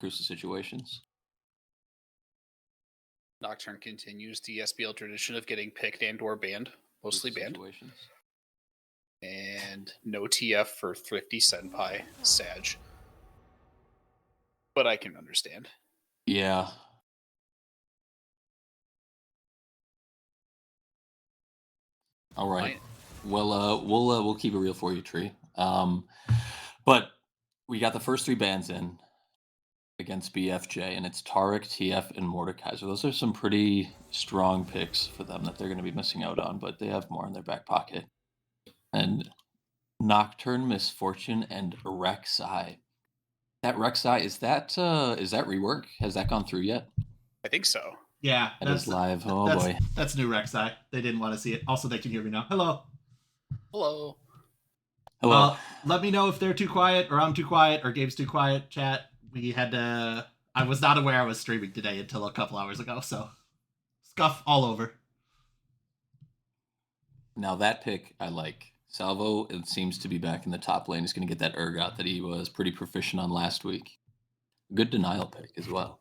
crucial situations. Nocturne continues the SBL tradition of getting picked and or banned, mostly Crucial banned. situations. And no TF for Thrifty Senpai, Sag. But I can understand. Yeah. All right. Well, we'll keep it real for you, Tree. But we got the first 3 bands in against BFJ, and it's Tarek, TF, and Mordekaiser. Those are some pretty strong picks for them that they're going to be missing out on, but they have more in their back pocket. And Nocturne, Misfortune, and Rek'Sai. That Rek'Sai, is that rework? Has that gone through yet? I think so. Yeah, That is live. Oh boy. That's new Rek'Sai. They didn't want to see it. Also, they can hear me now. Hello. Hello. Hello. Let me know if they're too quiet, or I'm too quiet, or Gabe's too quiet. Chat. I was not aware I was streaming today until a couple hours ago, so scuff all over. Now that pick I like. Salvo, it seems to be back in the top lane. He's going to get that Urgot that he was pretty proficient on last week. Good denial pick as well.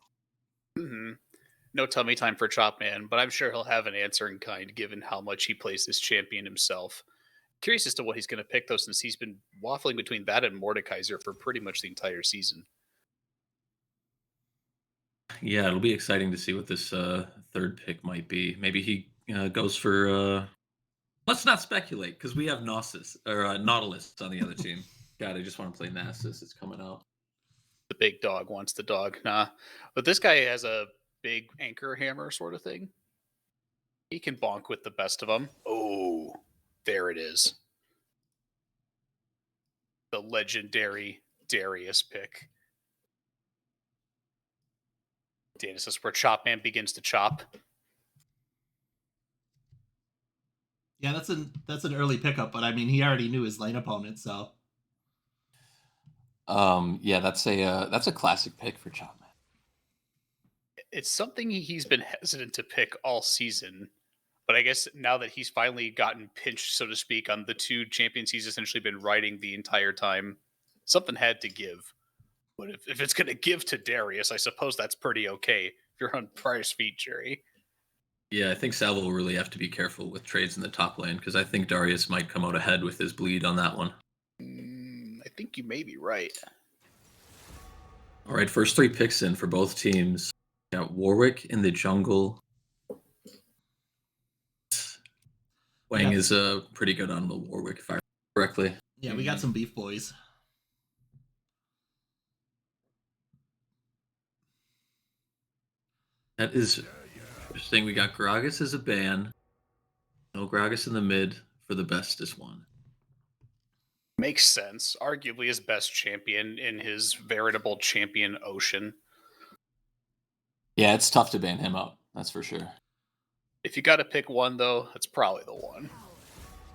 Mm-hmm. No tummy time for Chopman, but I'm sure he'll have an answer in kind given how much he plays this champion himself. Curious as to what he's going to pick, though, since he's been waffling between that and Mordekaiser for pretty much the entire season. Yeah, it'll be exciting to see what this third pick might be. Maybe he goes for... Let's not speculate, because we have Nautilus on the other team. God, I just want to play Nasus. It's coming out. The big dog wants the dog. Nah. But this guy has a big anchor hammer sort of thing. He can bonk with the best of them. Oh, there it is. The legendary Darius pick. This is where Chopman begins to chop. Yeah, that's an early pickup, but I mean, he already knew his lane opponent, so. Yeah, that's a classic pick for Chopman. It's something he's been hesitant to pick all season, but I guess now that he's finally gotten pinched, so to speak, on the 2 champions he's essentially been riding the entire time, something had to give. But if it's going to give to Darius, I suppose that's pretty okay if you're on prior feet, Jerry. Yeah, I think Salvo will really have to be careful with trades in the top lane, because I think Darius might come out ahead with his bleed on that one. I think you may be right. All right, first 3 picks in for both teams. Got Warwick in the jungle. Wang is pretty good on the Warwick, if I remember correctly. Yeah, we got some beef boys. That is interesting. We got Gragas as a ban. No Gragas in the mid for the bestest one. Makes sense. Arguably his best champion in his veritable champion ocean. Yeah, it's tough to ban him out. That's for sure. If you got to pick one, though, that's probably the one.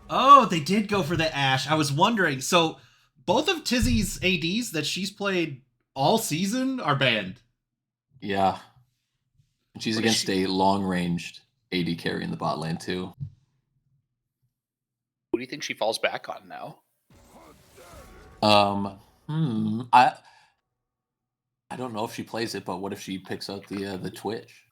Oh, they did go for the Ashe. I was wondering. So both of Tizzy's ADs that she's played all season are banned. Yeah. And she's against a long-ranged AD carry in the bot lane, too. Who do you think she falls back on now? I don't know if she plays it, but what if she picks out the Twitch?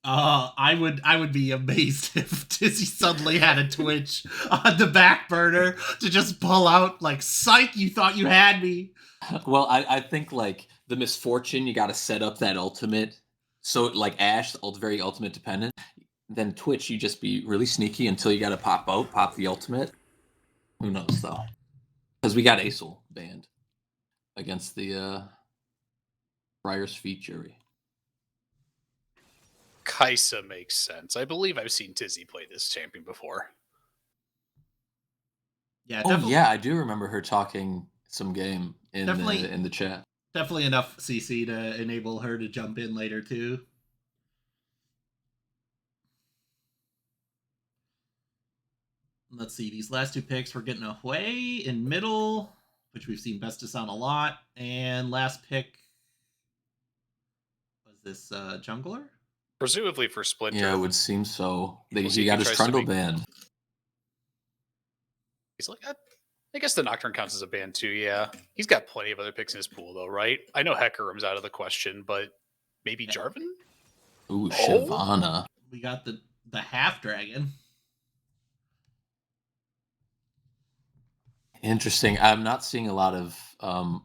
I would be amazed if Tizzy suddenly had a Twitch on the back burner to just pull out like, psych, you thought you had me. Well, I think like the Misfortune, you got to set up that ultimate. So like Ashe, very ultimate dependent. Then Twitch, you just be really sneaky until you got to pop the ultimate. Who knows though? Because we got Acel banned against the Briar's Feet jury. Kaisa makes sense. I believe I've seen Tizzy play this champion before. Yeah, yeah, I do remember her talking some game in the chat. Definitely enough CC to enable her to jump in later too. Let's see, these last 2 picks, we're getting a Hui in middle, which we've seen Bestus on a lot, and last pick was this jungler? Presumably for Splinter. Yeah, it would seem so. He got his Trundle banned. He's like, I guess the Nocturne counts as a ban too, yeah. He's got plenty of other picks in his pool, though, right? I know Hecarim's out of the question, but maybe Jarvan? Ooh, Oh. Shyvana. We got the half dragon. Interesting. I'm not seeing a lot of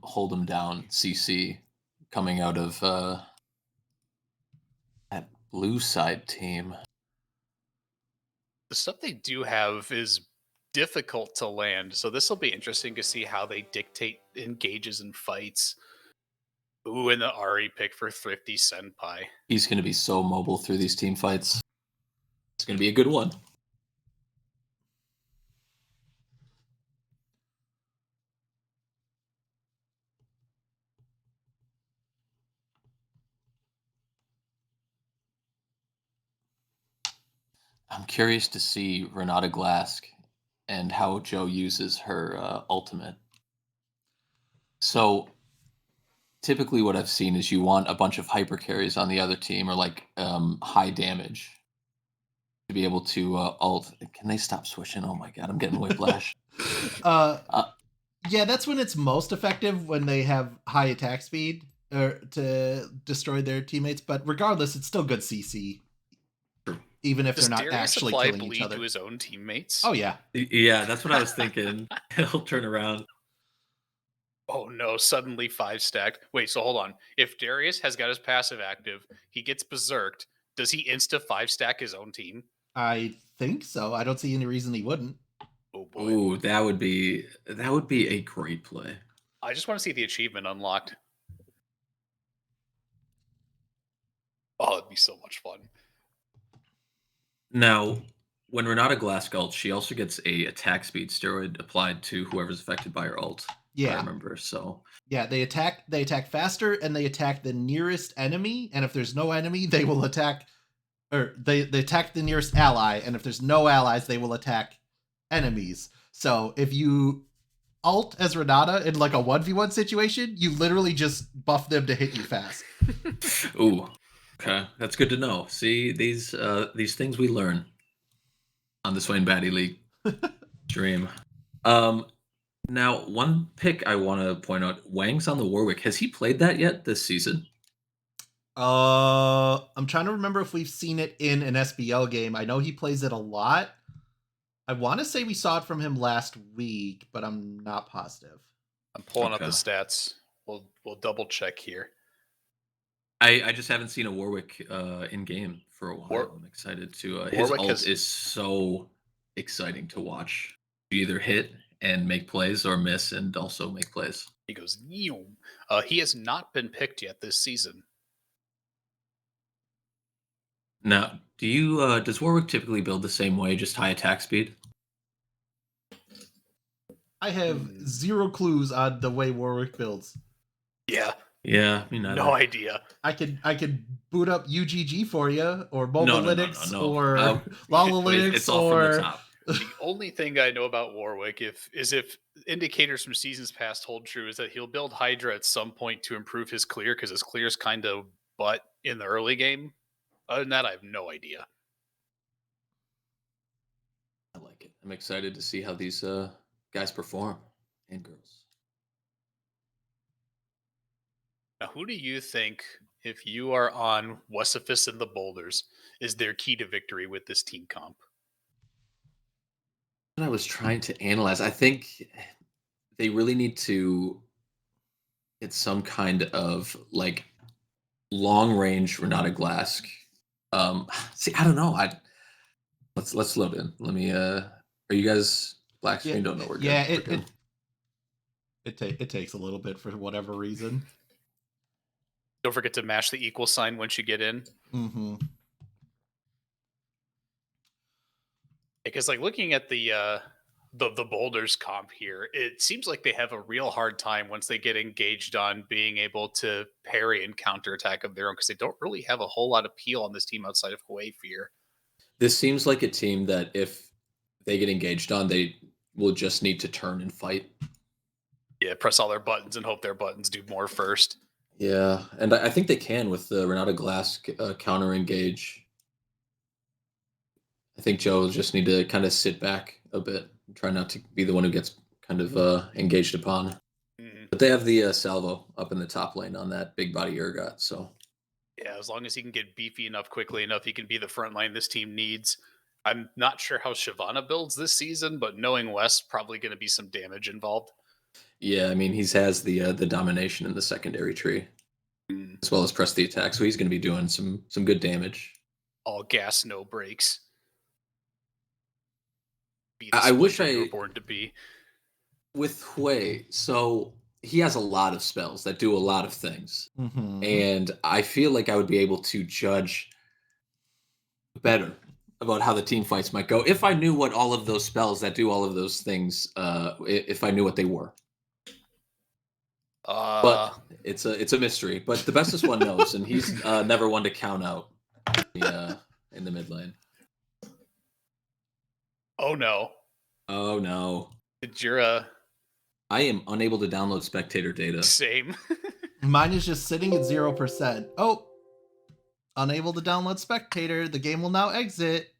hold 'em down CC coming out of that blue side team. The stuff they do have is difficult to land, so this will be interesting to see how they dictate engages and fights. Ooh, and the Ari pick for Thrifty Senpai. He's going to be so mobile through these team fights. It's going to be a good one. I'm curious to see Renata Glask and how Joe uses her ultimate. So typically what I've seen is you want a bunch of hyper carries on the other team or like high damage to be able to ult. Can they stop switching? Oh my god, I'm getting whiplash. Yeah, that's when it's most effective, when they have high attack speed or to destroy their teammates. But regardless, it's still good CC, even if Does they're not Darius actually apply killing each bleed other. to his own teammates? Oh yeah, Yeah, that's what I was thinking. He'll turn around. Oh no, suddenly 5 stacked. Wait, so hold on. If Darius has got his passive active, he gets berserked. Does he insta 5 stack his own team? I think so. I don't see any reason he wouldn't. Oh boy. Ooh, that would be a great play. I just want to see the achievement unlocked. Oh, it'd be so much fun. Now, when Renata Glask ults, she also gets a attack speed steroid applied to whoever's affected by her ult. Yeah, I remember. So yeah, they attack faster, and they attack the nearest enemy. And if there's no enemy, they will attack, or they attack the nearest ally. And if there's no allies, they will attack enemies. So if you ult as Renata in like a 1v1 situation, you literally just buff them to hit you fast. ooh, okay, that's good to know. See, these things we learn on the Swain Batty League stream. Now, one pick I want to point out: Wang's on the Warwick. Has he played that yet this season? I'm trying to remember if we've seen it in an SBL game. I know he plays it a lot. I want to say we saw it from him last week, but I'm not positive. I'm pulling up Okay. the stats. We'll double check here. I just haven't seen a Warwick in game for a while. I'm excited to. His Warwick ult is so exciting to watch. You either hit and make plays or miss and also make plays. He goes, "Yew." He has not been picked yet this season. Now, do you does Warwick typically build the same way, just high attack speed? I have zero clues on the way Warwick builds. Yeah, Yeah, me neither. no idea. I could boot up UGG for you, or Mobalytics, No. or Lolalytics, It's all from the or top. The only thing I know about Warwick, if indicators from seasons past hold true, is that he'll build Hydra at some point to improve his clear, because his clear is kind of butt in the early game. Other than that, I have no idea. I like it. I'm excited to see how these guys perform and girls. Now, who do you think, if you are on Wesifis and the Boulders, is their key to victory with this team comp? What I was trying to analyze, I think they really need to get some kind of like long range Renata Glask. See, I don't know. Let's load in. Let me. Are you guys black screen? Don't know. We're good. Yeah, We're good. it takes a little bit for whatever reason. Don't forget to mash the equal sign once you get in. Mm-hmm. Because like looking at the Boulders comp here, it seems like they have a real hard time once they get engaged on being able to parry and counterattack of their own, because they don't really have a whole lot of peel on this team outside of Hue Fear. This seems like a team that if they get engaged on, they will just need to turn and fight. Yeah, press all their buttons and hope their buttons do more first. Yeah, and I think they can with the Renata Glask counter engage. I think Joe will just need to kind of sit back a bit and try not to be the one who gets kind of engaged upon. But they have the salvo up in the top lane on that big body Urgot, so. Yeah, as long as he can get beefy enough quickly enough, he can be the front line this team needs. I'm not sure how Shyvana builds this season, but knowing Wes, probably going to be some damage involved. Yeah, I mean, he has the domination in the secondary tree, as well as press the attack, so he's going to be doing some good damage. All gas, no brakes. I wish you were born to be. With Hui, so he has a lot of spells that do a lot of things. And I feel like I would be able to judge better about how the team fights might go if I knew what all of those spells that do all of those things, if I knew what they were. But it's a mystery. But the bestest one knows, and he's never one to count out in the mid lane. Oh no! Oh no! Did your I am unable to download spectator data. Same. Mine is just sitting at 0%. Oh, unable to download spectator. The game will now exit.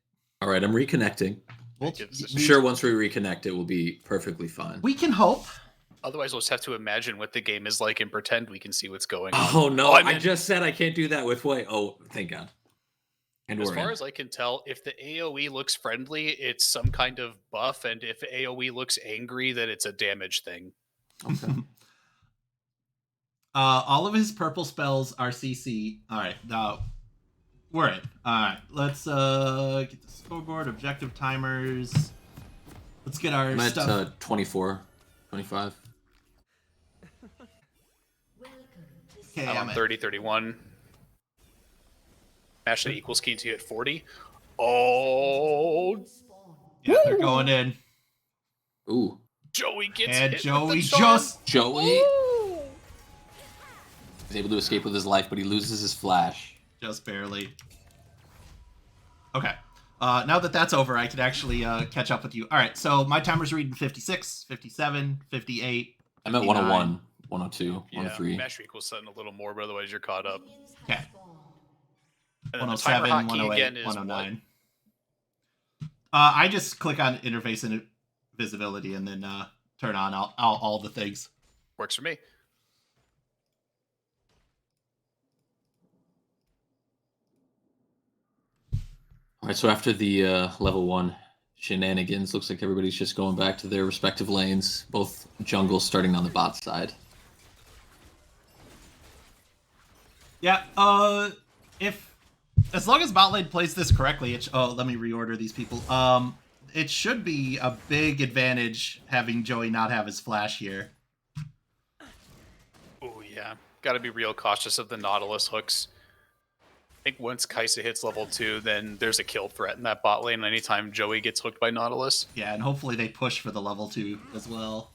All right, I'm reconnecting. I'm sure once we reconnect, it will be perfectly fine. We can hope. Otherwise, we'll just have to imagine what the game is like and pretend we can see what's going on. Oh no! I just said I can't do that with Hui. Oh, thank God. And as far as I can tell, if the AoE looks friendly, it's some kind of buff, and if AoE looks angry, then it's a damage thing. Okay. All of his purple spells are CC. All right, now we're in. All right, let's get the scoreboard, objective timers. Let's get our stuff. I'm at 24, 25. Okay, I'm on 30, 31. Mash that equals key to you at 40. Oh, yeah, they're going in. Ooh. Joey gets and hit Joey with the charm. Joey is able to escape with his life, but he loses his flash. Just barely. Okay. Now that that's over, I can actually catch up with you. All right, so my timer's reading 56, 57, 58. I'm at 101, 102, 103. Yeah, mash equals something a little more, but otherwise you're caught up. Okay. And 107, 108, 109. I just click on interface and visibility and then turn on all the things. Works for me. All right, so after the level 1 shenanigans, looks like everybody's just going back to their respective lanes, both jungles starting on the bot side. Yeah, as long as bot lane plays this correctly, let me reorder these people. It should be a big advantage having Joey not have his flash here. Oh yeah, got to be real cautious of the Nautilus hooks. I think once Kaisa hits level 2, then there's a kill threat in that bot lane anytime Joey gets hooked by Nautilus. Yeah, and hopefully they push for the level 2 as well.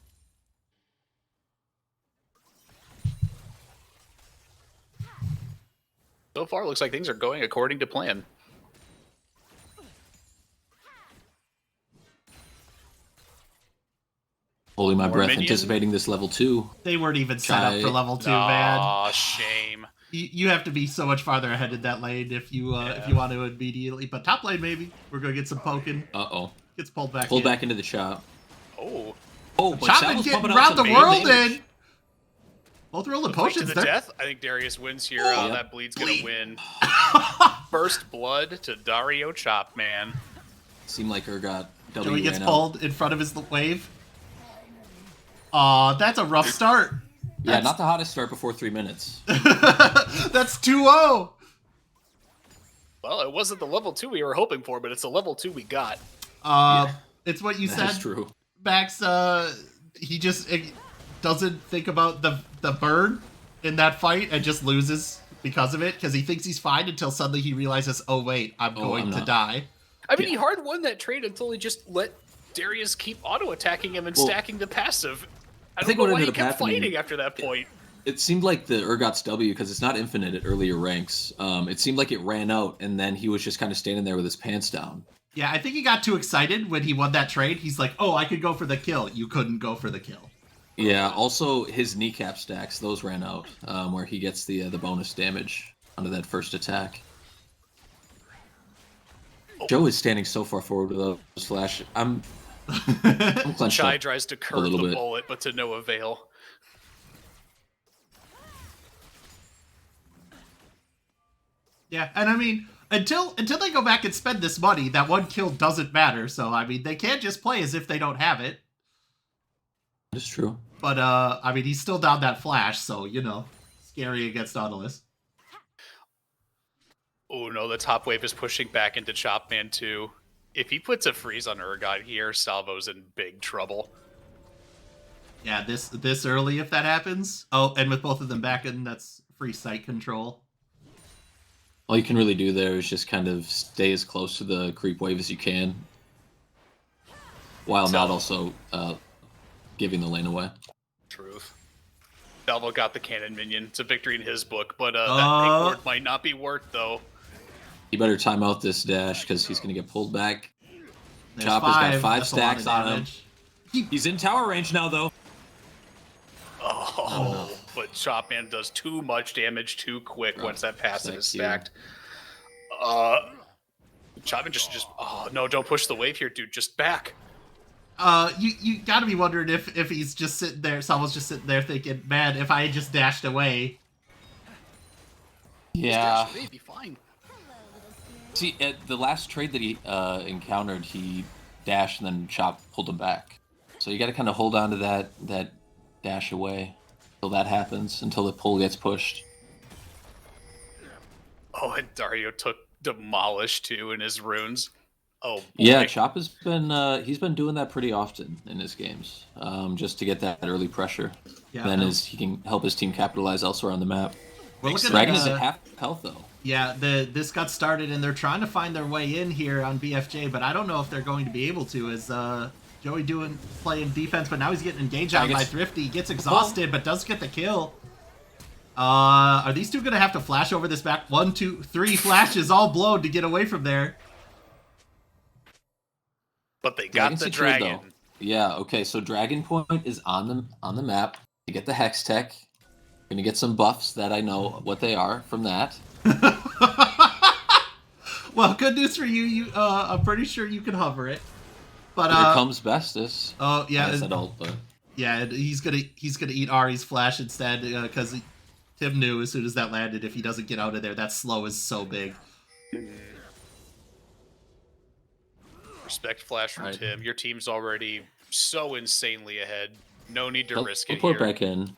So far, looks like things are going according to plan. Holding my breath, anticipating this level 2. They weren't even set up for level 2, man. Aw, shame. You have to be so much farther ahead in that lane if you want to immediately. But top lane, maybe. We're going to get some poking. Uh-oh. Gets pulled back Pulled back into the shop. Oh. Oh, but Chapman's getting round the world in. Both rolling potions to the there. death. I think Darius wins here. That bleed's going to win. First blood to Dario Chopman. Seemed like Urgot W Joey gets ran pulled out. in front of his wave. Aw, that's a rough start. Yeah, not the hottest start before 3 minutes. That's 2-0. Well, it wasn't the level 2 we were hoping for, but it's the level 2 we got. It's what you said. That's true. Max, he just doesn't think about the burn in that fight and just loses because of it, because he thinks he's fine until suddenly he realizes, oh wait, I'm going to die. I mean, he hard won that trade until he just let Darius keep auto-attacking him and stacking the passive. I don't know why he kept fighting after that point. It seemed like the Urgot's W, because it's not infinite at earlier ranks, it seemed like it ran out, and then he was just kind of standing there with his pants down. Yeah, I think he got too excited when he won that trade. He's like, oh, I could go for the kill. You couldn't go for the kill. Yeah, also his kneecap stacks, those ran out, where he gets the bonus damage onto that first attack. Joe is standing so far forward with those flash. I'm clenched Chai up tries to a curve little the bit. bullet, but to no avail. Yeah, and I mean, until they go back and spend this money, that one kill doesn't matter. So I mean, they can't just play as if they don't have it. It's true. But I mean, he's still down that flash, so you know, scary against Nautilus. Oh no, the top wave is pushing back into Chopman too. If he puts a freeze on Urgot here, Salvo's in big trouble. Yeah, this early if that happens. Oh, and with both of them back in, that's free sight control. All you can really do there is just kind of stay as close to the creep wave as you can, while not also giving the lane away. Truth. Salvo got the cannon minion. It's a victory in his book, but that big ward might not be worked though. You better time out this dash because he's going to get pulled back. Chop has got 5 That's stacks on him. He's in tower range now, though. Oh, but Chopman does too much damage too quick once that passive is stacked. Chopman just oh no, don't push the wave here, dude. Just back. You gotta be wondering if he's just sitting there, someone's just sitting there thinking, man, if I had just dashed away. Yeah. Just dash away, be fine. See, at the last trade that he encountered, he dashed and then Chop pulled him back. So you got to kind of hold on to that dash away until that happens, until the pull gets pushed. Oh, and Dario took demolished too in his runes. Oh, boy. Yeah, Chop has been he's been doing that pretty often in his games, just to get that early pressure. Yeah, then he can help his team capitalize elsewhere on the map. Well, look at Dragon is at half health though. Yeah, this got started and they're trying to find their way in here on BFJ, but I don't know if they're going to be able to. As Joey playing defense, but now he's getting engaged on by Thrifty. He gets exhausted, but does get the kill. Are these two gonna have to flash over this back? 1, 2, 3 flashes all blown to get away from there. But they got the dragon. Yeah. Okay. So Dragon Point is on the map. You get the Hex Tech. You're gonna get some buffs that I know what they are from that. Well, good news for you. I'm pretty sure you can hover it. But here comes Bestis. Oh yeah, I said ult, but yeah, he's gonna eat Ari's flash instead because Tim knew as soon as that landed, if he doesn't get out of there, that slow is so big. Respect flash from Tim. Your team's already so insanely ahead. No need to risk it. Teleport back in.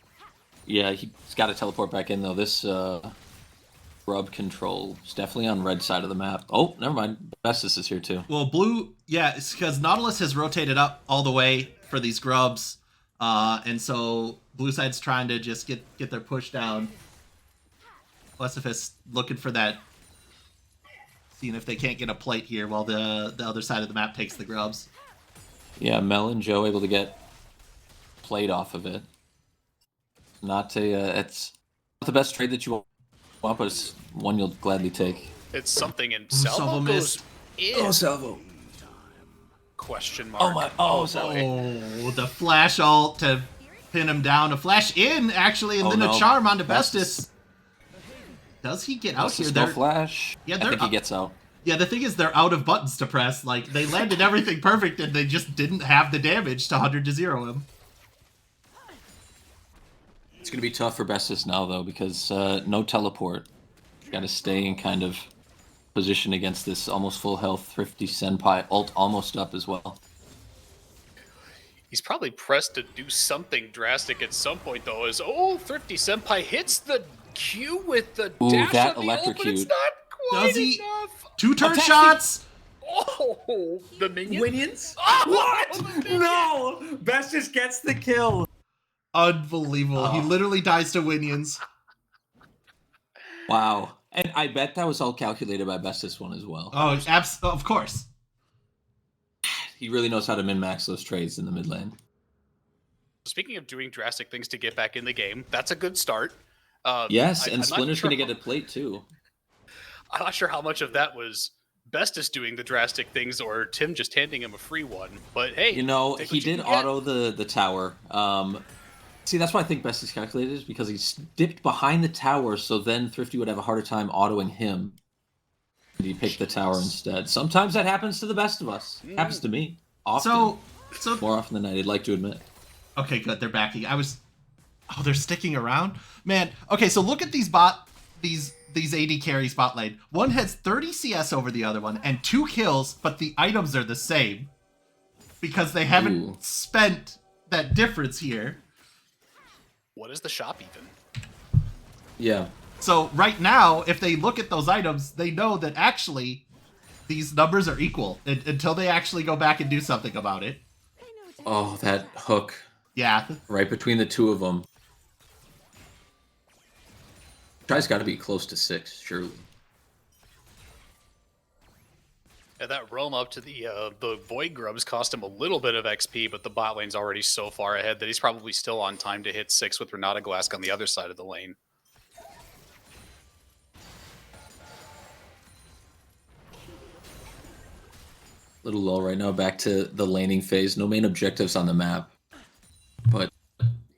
Yeah, he's got to teleport back in though. This rub control is definitely on red side of the map. Oh, never mind. Bestis is here too. Well, blue, yeah, it's because Nautilus has rotated up all the way for these grubs, and so blue side's trying to just get their push down. Westifus looking for that, seeing if they can't get a plate here while the other side of the map takes the grubs. Yeah, Mel and Joe able to get plate off of it. It's not the best trade that you want, but it's one you'll gladly take. It's something, and Salvo goes in. Oh, Salvo. Question mark. Oh my! Oh, Salvo. Oh, the flash ult to pin him down. A flash in, actually, and then a charm onto Bestis. Does he get out here? No flash. Yeah, I think he gets out. Yeah, the thing is, they're out of buttons to press. Like, they landed everything perfect, and they just didn't have the damage to 100-0 him. It's going to be tough for Bestis now, though, because no teleport. Got to stay in kind of position against this almost full health Thrifty Senpai. Ult almost up as well. He's probably pressed to do something drastic at some point, though, as, Thrifty Senpai hits the Q with the dash that of the ult, but it's not quite enough. 2-turn shots? Oh, the minion? Minions? Oh, What? No! Bestis gets the kill. Unbelievable. He literally dies to Winions. Wow. And I bet that was all calculated by Bestis one as well. Oh, of course. He really knows how to min-max those trades in the mid lane. Speaking of doing drastic things to get back in the game, that's a good start. Yes, and I'm Splinter's sure going to get a plate too. I'm not sure how much of that was Bestis doing the drastic things or Tim just handing him a free one. But hey, you know, he did auto the tower. See, that's why I think Bestis calculated is because he dipped behind the tower, so then Thrifty would have a harder time autoing him. And he picked the tower instead. Sometimes that happens to the best of us. Happens to me often. So, So More often than I'd like to admit. okay, good. They're backing. Oh, they're sticking around, man. Okay, so look at these AD carries bot lane. One has 30 CS over the other one and 2 kills, but the items are the same because they haven't Ooh. spent that difference here. What is the shop even? Yeah. So right now, if they look at those items, they know that actually these numbers are equal until they actually go back and do something about it. Oh, that hook Yeah. right between the two of them. Try's got to be close to 6, surely. Yeah, that roam up to the Void Grubs cost him a little bit of XP, but the bot lane's already so far ahead that he's probably still on time to hit 6 with Renata Glask on the other side of the lane. Little low right now. Back to the laning phase. No main objectives on the map. But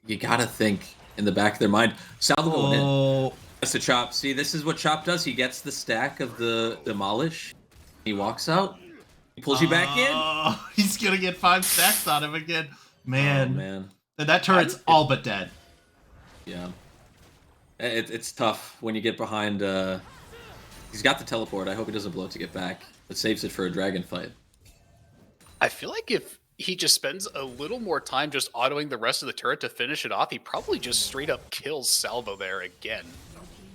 you got to think in the back of their mind. Salvo going in. That's the Chop. See, this is what Chop does. He gets the stack of the Demolish. He walks out. He pulls you back in. He's going to get 5 stacks on him again. Man. Oh, man. And that turret's all but dead. Yeah. It's tough when you get behind. He's got the teleport. I hope he doesn't blow it to get back. But saves it for a dragon fight. I feel like if he just spends a little more time just autoing the rest of the turret to finish it off, he probably just straight up kills Salvo there again.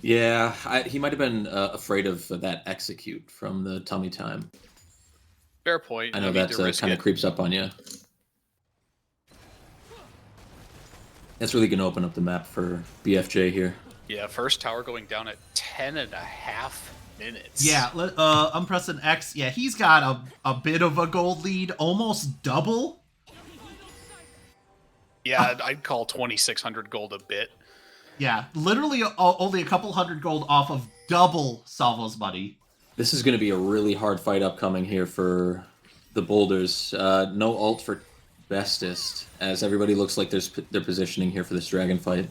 Yeah, he might have been afraid of that execute from the tummy time. Fair point. I know that kind of creeps up on you. That's really going to open up the map for BFJ here. Yeah, first tower going down at 10.5 minutes. Yeah, I'm pressing X. Yeah, he's got a bit of a gold lead, almost double. Yeah, I'd call 2,600 gold a bit. Yeah, literally only a couple hundred gold off of double Salvo's money. This is going to be a really hard fight upcoming here for the Boulders. No ult for Bestest, as everybody looks like they're positioning here for this dragon fight.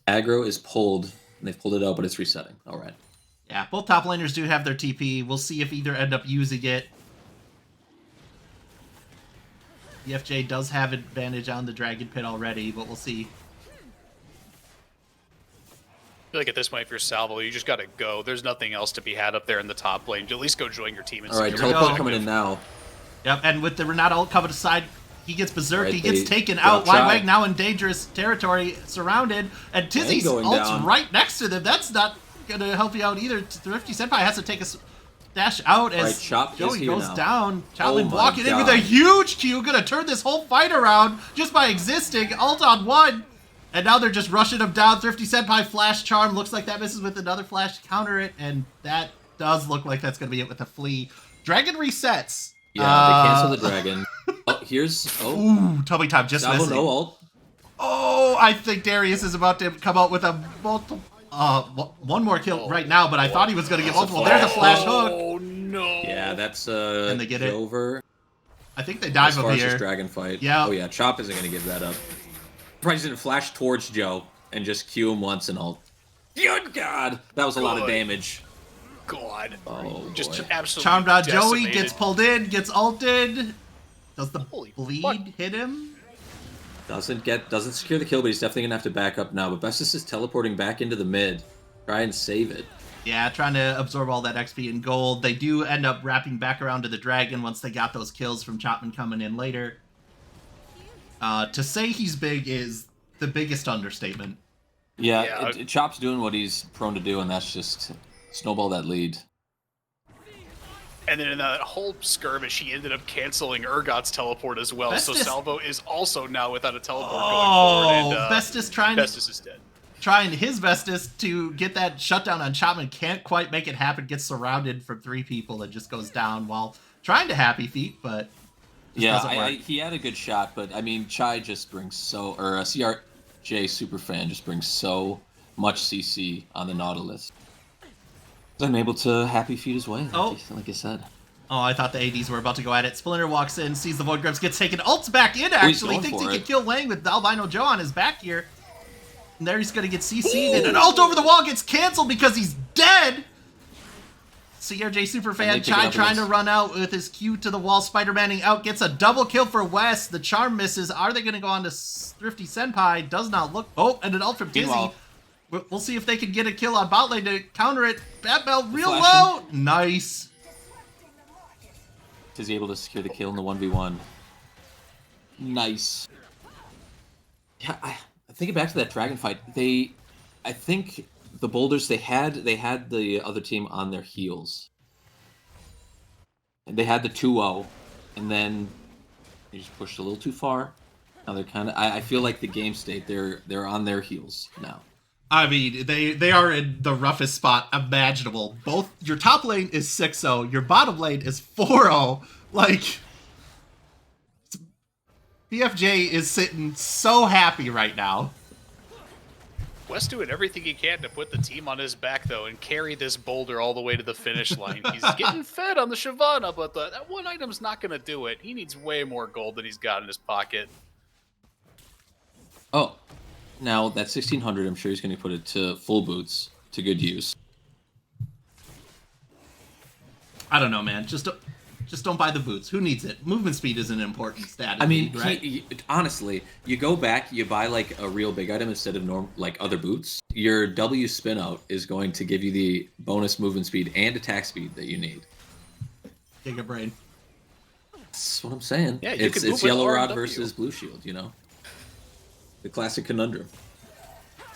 Aggro is pulled, and they've pulled it out, but it's resetting. All right. Yeah, both top laners do have their TP. We'll see if either end up using it. BFJ does have advantage on the Dragon Pit already, but we'll see. I feel like at this point, if you're Salvo, you just got to go. There's nothing else to be had up there in the top lane. At least go join your team. And all right, see your teleport coming in now. Yep, and with the Renata ult coming aside, he gets berserked, Right, he gets taken out. Wywag now in dangerous territory, surrounded, and Tizzy's ult's right next to them. That's not going to help you out either. Thrifty Senpai has to take a dash out as Joey goes down. Chapman walking in with a huge Q, going to turn this whole fight around just by existing. Ult on one, and now they're just rushing him down. Thrifty Senpai flash charm. Looks like that misses with another flash to counter it, and that does look like that's going to be it with the flea. Dragon resets. Yeah, they cancel the dragon. Oh, here's... Ooh, tummy time just missing. No ult. Oh, I think Darius is about to come out with a multiple... one more kill right now, but I thought he was going to get multiple. There's a flash hook. Oh, no. Yeah, that's and they get it over. I think they dive him here. Dragon fight. Yeah. Oh, yeah, Chop isn't going to give that up. Probably didn't flash towards Joe and just Q him once and ult. Good God! That was a lot of damage. God. Oh, just boy. absolutely Charmed out Joey, decimated. gets pulled in, gets ulted. Does the Holy bleed fuck. hit him? Doesn't secure the kill, but he's definitely going to have to back up now. But Bestis is teleporting back into the mid. Try and save it. Yeah, trying to absorb all that XP and gold. They do end up wrapping back around to the dragon once they got those kills from Chopman coming in later. To say he's big is the biggest understatement. Yeah. Chop's doing what he's prone to do, and that's just snowball that lead. And then in that whole skirmish, he ended up canceling Urgot's teleport as well. So Salvo is also now without a teleport going forward. And Bestis is dead. Trying his bestest to get that shutdown on Chapman, can't quite make it happen, gets surrounded from 3 people and just goes down while trying to happy feet, but yeah, he had a good shot, but I mean, Chai just brings a CRJ superfan just brings so much CC on the Nautilus. I'm able to happy feet his way, like I said. Oh, I thought the ADs were about to go at it. Splinter walks in, sees the Void Grubs, gets taken, ults back in actually, thinks he can kill Lang with Albino Joe on his back here. And there he's going to get CC'd, and an ult over the wall gets canceled because he's dead! CRJ And Superfan they pick it Chai up trying to against- run out with his Q to the wall, Spider-Manning out, gets a double kill for Wes. The charm misses. Are they going to go on to Thrifty Senpai? Does not look. Oh, and an ult from Dizzy. Meanwhile- We'll see if they can get a kill on bot lane to counter it. Batbell real flashing. low. Nice. Is he able to secure the kill in the 1v1? Nice. Yeah, thinking back to that dragon fight, I think the boulders they had the other team on their heels. And they had the 2-0, and then they just pushed a little too far. Now they're kind of. I feel like the game state they're on their heels now. I mean, they are in the roughest spot imaginable. Both your top lane is 6-0, your bottom lane is 4-0. Like, BFJ is sitting so happy right now. Wes doing everything he can to put the team on his back, though, and carry this boulder all the way to the finish line. He's getting fed on the Shyvana, but that one item's not going to do it. He needs way more gold than he's got in his pocket. Oh, now that 1600, I'm sure he's going to put it to full boots to good use. I don't know, man. Just don't buy the boots. Who needs it? Movement speed is an important stat. I mean, right? honestly, you go back, you buy like a real big item instead of like other boots. Your W spin out is going to give you the bonus movement speed and attack speed that you need. Giga brain. That's what I'm saying. Yeah, you it's can move with Yellow R and Rod W. versus Blue Shield, you know? The classic conundrum.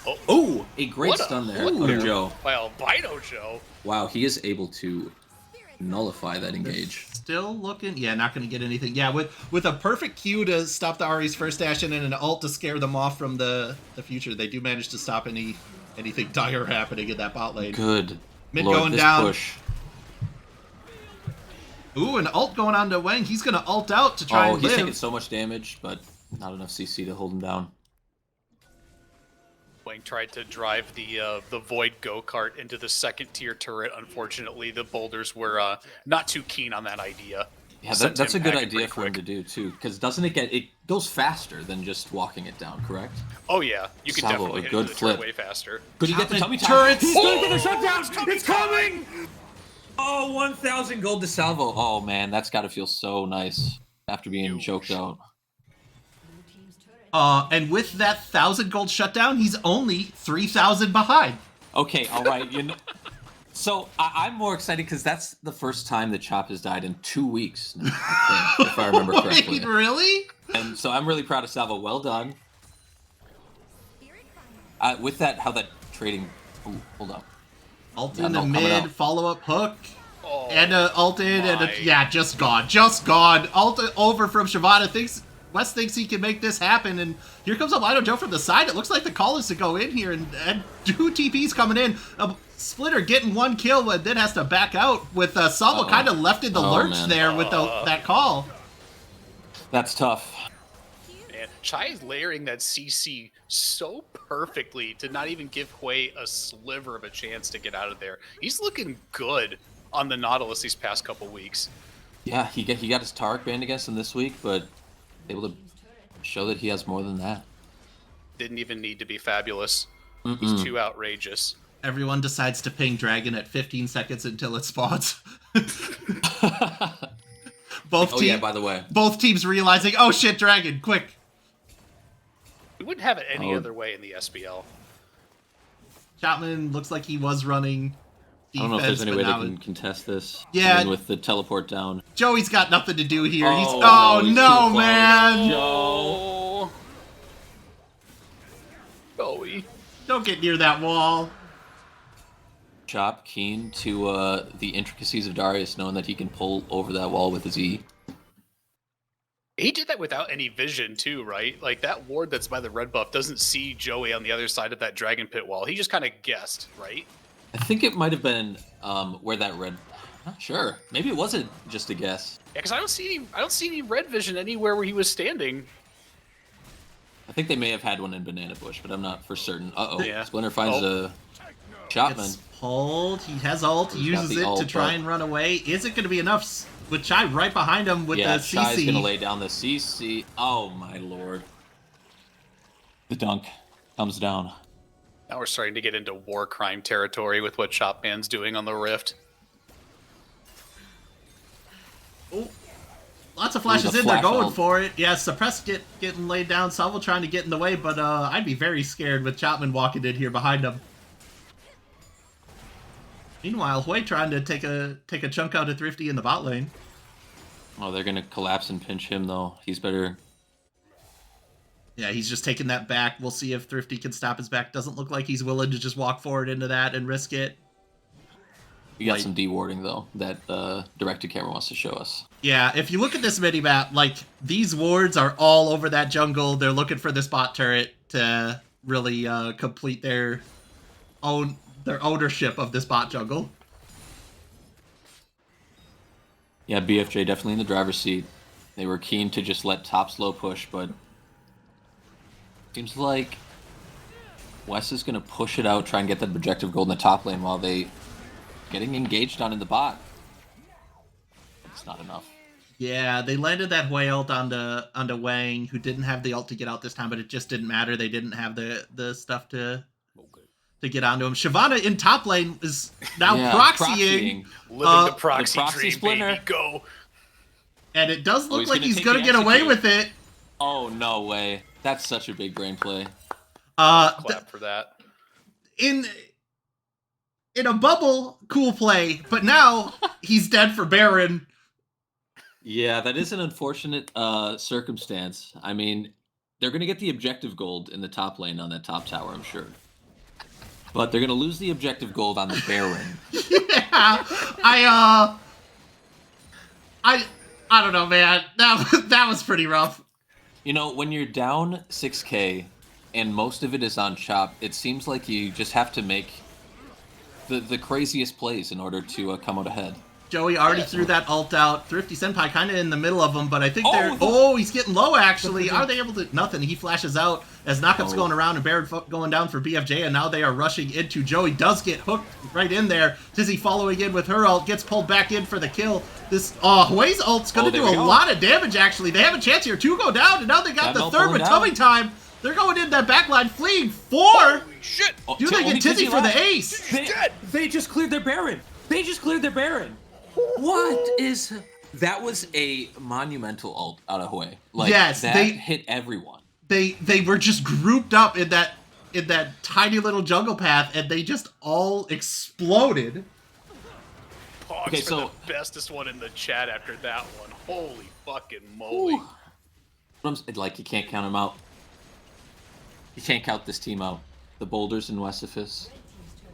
Oh, Oh, a great What a stun there. hook Oh, there. Joe. by Albino Joe. Wow, he is able to nullify that engage. Still looking. Yeah, not going to get anything. Yeah, with a perfect Q to stop the Ari's first dash in and an ult to scare them off from the future, they do manage to stop anything dire happening in that bot lane. Good. Mid Lord, going this down. push. Ooh, an ult going on to Wang. He's going to ult out to try Oh, and he's live. taking so much damage, but not enough CC to hold him down. Wang tried to drive the Void go-kart into the second-tier turret. Unfortunately, the boulders were not too keen on that idea. Yeah, Sent that's a him good packing idea pretty for him to quick. do too, because doesn't it goes faster than just walking it down, correct? Oh yeah, you can Salvo, definitely a hit good into the turret flip. way faster. Could you get the Chapman tummy time? turrets. He's gonna get a shutdown! It's coming! Oh, 1,000 gold to Salvo. Oh man, that's got to feel so nice after being Huge. choked out. And with that 1,000 gold shutdown, he's only 3,000 behind. Okay, all right. So I'm more excited because that's the first time that Chop has died in 2 weeks, now, I think, if I remember correctly. Wait, really? And so I'm really proud of Salvo. Well done. With that, how that trading. Ooh, hold up. Ult Yeah, in no, the coming mid, out. follow-up hook. Oh, And ult in, and my. yeah, just gone. Ult over from Shyvana. Wes thinks he can make this happen, and here comes Albino Joe from the side. It looks like the call is to go in here, and 2 TPs coming in. Splitter getting 1 kill, and then has to back out with Salvo kind of left in the lurch man. there with that call. That's tough. Man, Chai is layering that CC so perfectly to not even give Hui a sliver of a chance to get out of there. He's looking good on the Nautilus these past couple weeks. Yeah, he got his Tarek banned against him this week, but able to show that he has more than that. Didn't even need to be fabulous. He's too outrageous. Everyone decides to ping Dragon at 15 seconds until it spawns. Oh yeah, by the way. Both teams realizing, oh shit, Dragon, quick. We wouldn't have it any Oh. other way in the SBL. Chapman looks like he was running defense, I don't know if there's any but way they now can contest this. Yeah. Even with the teleport down. Joey's got nothing to do here. He's Oh, oh no, he's no, too man! Joe. Joey. Don't get near that wall. Chop keen to the intricacies of Darius, knowing that he can pull over that wall with his E. He did that without any vision too, right? Like that ward that's by the red buff doesn't see Joey on the other side of that dragon pit wall. He just kind of guessed, right? I think it might have been where that red. I'm not sure. Maybe it wasn't just a guess. Yeah, because I don't see any red vision anywhere where he was standing. I think they may have had one in Banana Bush, but I'm not for certain. Uh-oh. Yeah. Splinter finds Oh. a Chopman. Gets pulled. He has ult. He He's got uses the it to ult, try but- and run away. Is it going to be enough? With Chai right behind him with Yeah, the Shai's CC. gonna lay down the CC. Oh my lord. The dunk comes down. Now we're starting to get into war crime territory with what Shopman's doing on the Rift. Oh, lots of flashes the in. They're flash going ult. for it. Yeah, Suppress getting laid down. Salvo trying to get in the way, but I'd be very scared with Chapman walking in here behind him. Meanwhile, Hui trying to take a chunk out of Thrifty in the bot lane. Oh, they're gonna collapse and pinch him though. He's better. Yeah, he's just taking that back. We'll see if Thrifty can stop his back. Doesn't look like he's willing to just walk forward into that and risk it. We got Like- some D-warding though that directed camera wants to show us. Yeah, if you look at this mini-map, like, these wards are all over that jungle. They're looking for this bot turret to really complete their ownership of this bot jungle. Yeah, BFJ definitely in the driver's seat. They were keen to just let top slow push, but seems like WES is gonna push it out, try and get that objective gold in the top lane while they getting engaged on in the bot. It's not enough. Yeah, they landed that Hui ult onto Wang, who didn't have the ult to get out this time, but it just didn't matter. They didn't have the stuff to get onto him. Shyvana in top lane is now proxying. Living the proxy dream, splinter. baby. Go. And it does look he's like gonna he's take gonna the get away execute. with it. Oh, no way. That's such a big brain play. Clap for that. In a bubble, cool play, but now he's dead for Baron. Yeah, that is an unfortunate circumstance. I mean, they're going to get the objective gold in the top lane on that top tower, I'm sure. But they're going to lose the objective gold on the Baron. Yeah, I don't know, man. That was pretty rough. You know, when you're down 6k and most of it is on chop, it seems like you just have to make the craziest plays in order to come out ahead. Joey already threw that ult out. Thrifty Senpai kind of in the middle of them, but I think Oh, they're... the- Oh, he's getting low, actually. Are they able to... Nothing. He flashes out as Knockup's going around and Baron going down for BFJ, and now they are rushing into Joey. Does get hooked right in there. Dizzy following in with her ult. Gets pulled back in for the kill. This... Hui's ult's going to there do we a go. lot of damage, actually. They have a chance here. 2 go down, and now they got That the ult third going with down. tummy time. They're going in that backline, fleeing 4. Holy shit. Oh, Do they only get Tizzy for the left. ace? They just cleared their Baron. They just cleared their Baron. What is... That was a monumental ult out of Hui. Like, Yes, that they- hit everyone. They were just grouped up in that tiny little jungle path, and they just all exploded. Pogs Okay, for so- the bestest one in the chat after that one. Holy fucking moly. Like, you can't count them out. You can't count this team out. The Boulders and Westifus.